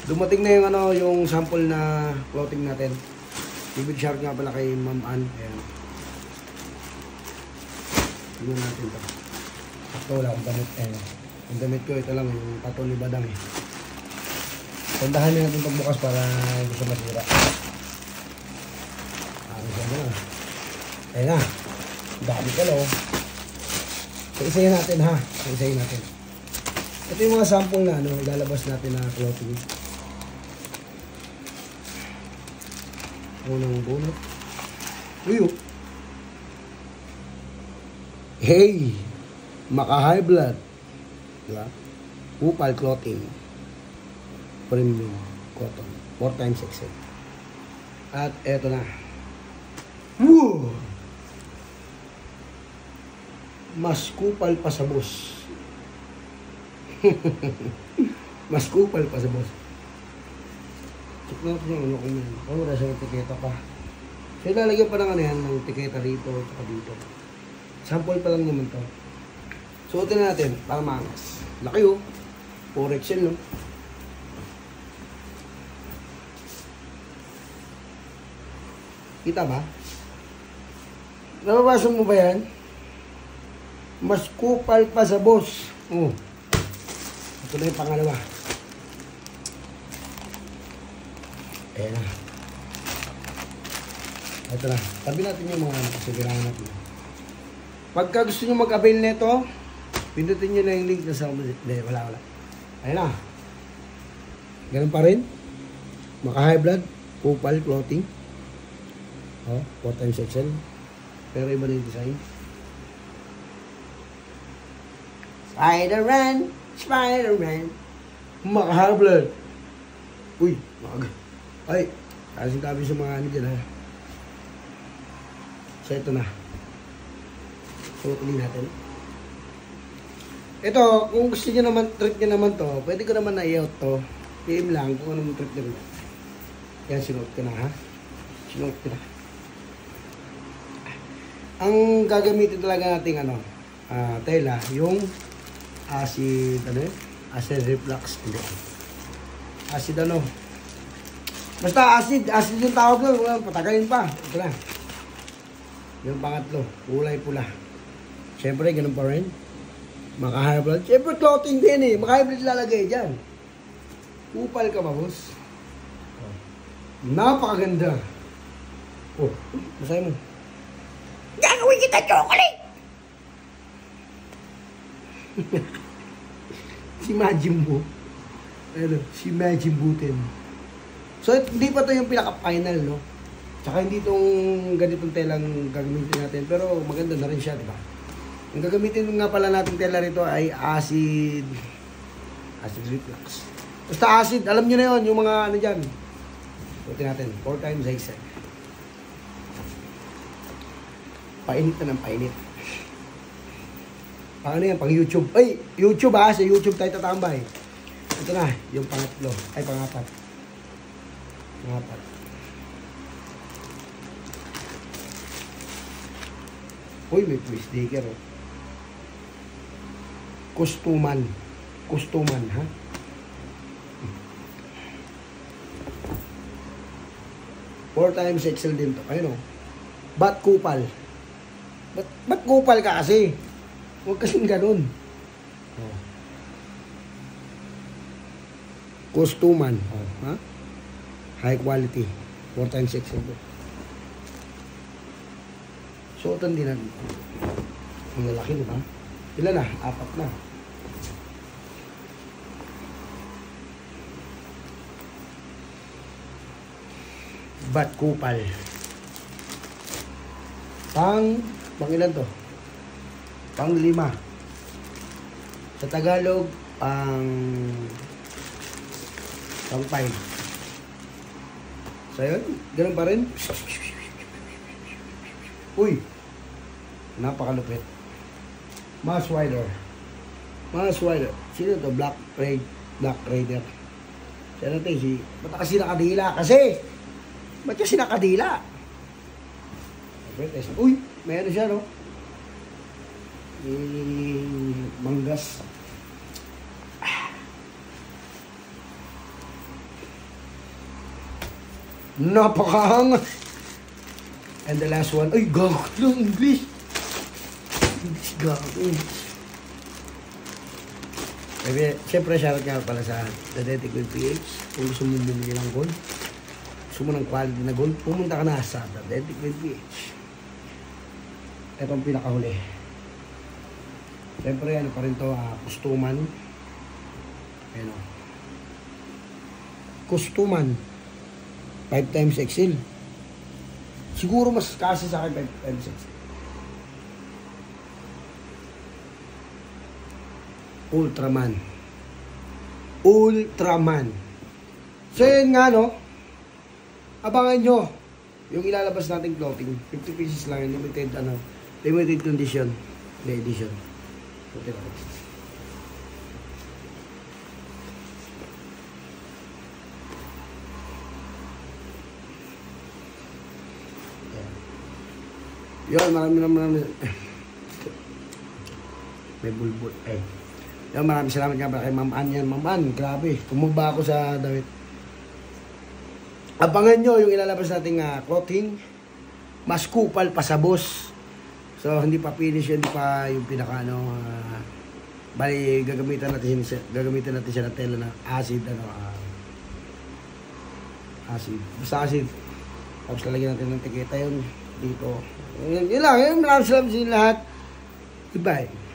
Dumating na yung ano, yung sample na clothing natin. Big shout nga pala kay Ma'am Ann. Ayan. Tignan natin ito. Ito wala akong damit. Ayan. Yung damit ko, ito lang yung tattoo ni Badang eh. Tandahan na natin pagbukas para hindi siya matira. Ano siya na. Ayan na. Dami ka lo. So isayin natin ha. So isayin natin. Ito yung mga sample na ano, ilalabas natin na clothing. Unang bunot. Uyo. Hey! Maka-high blood. Diba? Kupal clothing. Premium cotton. 4xXL. At eto na. Woo! Mas kupal pa sa boss. Mas kupal pa sa boss. Check natin yung ano kung yan. Oh, wala siyang etiketa pa. So, ilalagyan pa ng ano yan, ng etiketa rito at dito. Sample pa lang naman to. Suotin natin para maangas. Laki oh. 4XL no. Kita ba? Nababasa mo ba yan? Mas kupal pa sa boss. Oh. Ito na yung pangalawa. Ayan na. Ito na. Tabi natin yung mga ano kasi kailangan natin. Pagka gusto nyo mag-avail nito, pindutin nyo na yung link na sa... Hindi, wala. Ayan na. Ganun pa rin. Maka-high blood. Kupal clothing. Oh, 4xXL. Pero iba na yung design. Spider-Man! Spider-Man! Maka-high blood. Uy, ay, kasing tabi sa mga ano dyan ha. So ito na. So tuloy natin. Ito, kung gusto nyo naman, trip nyo naman to, pwede ko naman na-i-out to. PM lang kung anong trip nyo naman. Yan, sinuot ko na ha. Sinuot ko na. Ang gagamitin talaga natin ano, tela, yung acid, ano yun? Acid reflux. Hindi. Acid ano. Basta acid yung tawag doon. Patagalin pa. Ito na. Yung pangatlo, kulay pula. Siyempre, ganun pa rin. Maka-high blood. Siyempre, clothing din eh. Maka-high blood lalagay dyan. Kupal ka ba, boss? Oh. Napakaganda. Oh, masaya mo. Gagawin kita chocolate! Si Majin Buu. Ano, si Majin Buu. So, hindi pa to yung pinaka-final, no? Tsaka hindi itong ganitong telang gagamitin natin. Pero maganda na rin siya, diba? Ang gagamitin nga pala natin tela rito ay acid reflux. Basta acid, alam nyo na yun, yung mga ano dyan. Suotin natin, 4xXL. Painit na ng painit. Pang ano yan, pang YouTube. Ay, YouTube ha, sa YouTube tayo tatambay. Ito na, yung pangatlo. Ay, pangapat. Pangapat. Uy, may twist sticker oh. Kustuman. Kustuman, ha? Four times XL din to. Ayun oh. Ba't kupal? Ba't kupal ka kasi? Huwag kasing ganun. Oh. Kustuman. Oh, ha? High quality. 4 times XL. Suotan din natin. Ang lalaki, diba? Ilan na? 4 na. Ba't kupal? Pang ilan to? Pang 5. Sa Tagalog, pang 5. So yun, ganun pa rin. Uy, napakalupit. Mass Rider. Mass Rider. Sino to? Black Raider. Siya natin si... Ba't kasi nakadila? Ba't kasi nakadila? Uy, may ano siya, no? Manggas. Napakahanga. And the last one, ay, gago lang, English. English, gago. Siyempre, shoutout nga pala sa Dadetic with PH. Kung gusto mo bumili ng gold, gusto mo ng quality na gold, pumunta ka na sa Dadetic with PH. Ito ang pinakahuli. Siyempre, ano pa rin ito, kustuman. Ayan o. Kustuman. 5 times XL. Siguro mas kasi sa akin 5 times XL. Ultraman. Ultraman. So yun nga no. Abangan nyo yung ilalabas nating clothing. 50 pieces lang yun. Limited condition. The edition. Okay na. Yun, marami. May bulbul. Yun, maraming salamat nga pala kay Ma'am Ann yan. Ma'am Ann, grabe. Tumugba ako sa damit. Abangan nyo yung ilalabas nating clothing. Mas kupal pa sa boss. So, hindi pa finish, hindi pa yung pinaka bali, gagamitan natin siya ng tela na acid, acid. Basta acid. Tapos lalagyan natin ng tiketa yun dito. Yun lang, maraming salamat sa lahat. Goodbye.